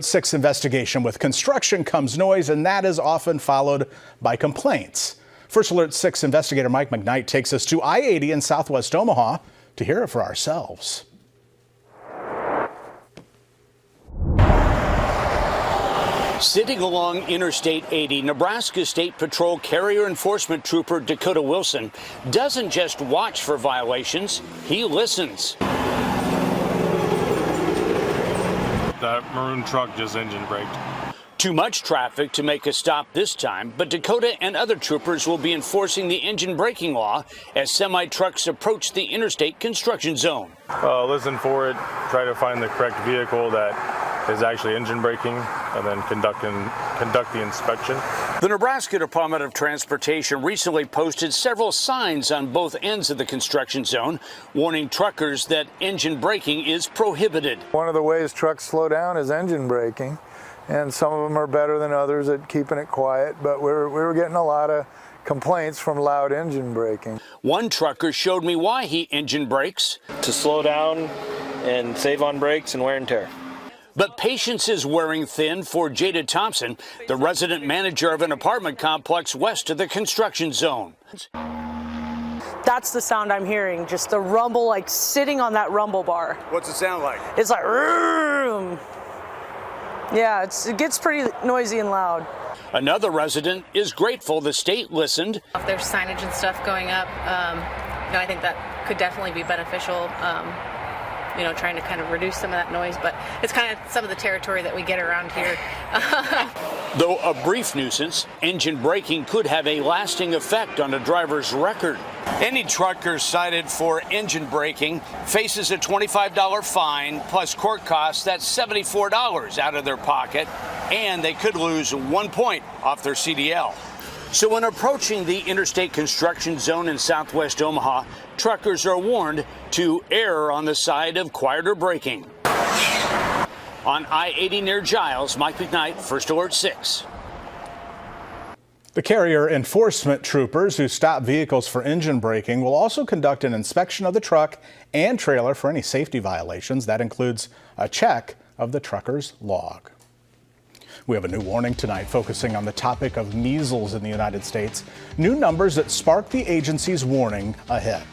6 investigation with construction comes noise, and that is often followed by complaints. First Alert 6 investigator Mike McKnight takes us to I-80 in southwest Omaha to hear it for ourselves. Sitting along Interstate 80, Nebraska State Patrol Carrier Enforcement Trooper Dakota Wilson doesn't just watch for violations, he listens. That maroon truck just engine braked. Too much traffic to make a stop this time, but Dakota and other troopers will be enforcing the engine braking law as semi-trucks approach the interstate construction zone. Listen for it, try to find the correct vehicle that is actually engine braking, and then conduct the inspection. The Nebraska Department of Transportation recently posted several signs on both ends of the construction zone warning truckers that engine braking is prohibited. One of the ways trucks slow down is engine braking, and some of them are better than others at keeping it quiet, but we were getting a lot of complaints from loud engine braking. One trucker showed me why he engine brakes. To slow down and save on brakes and wear and tear. But patience is wearing thin for Jada Thompson, the resident manager of an apartment complex west of the construction zone. That's the sound I'm hearing, just the rumble, like sitting on that rumble bar. What's it sound like? It's like, vroom. Yeah, it gets pretty noisy and loud. Another resident is grateful the state listened. If there's signage and stuff going up, I think that could definitely be beneficial. Trying to kind of reduce some of that noise, but it's kind of some of the territory that we get around here. Though a brief nuisance, engine braking could have a lasting effect on a driver's record. Any trucker cited for engine braking faces a $25 fine plus court costs. That's $74 out of their pocket, and they could lose 1 point off their CDL. So when approaching the interstate construction zone in southwest Omaha, truckers are warned to err on the side of quieter braking. On I-80 near Giles, Mike McKnight, First Alert 6. The carrier enforcement troopers who stop vehicles for engine braking will also conduct an inspection of the truck and trailer for any safety violations. That includes a check of the trucker's log. We have a new warning tonight focusing on the topic of measles in the United States. New numbers that spark the agency's warning ahead.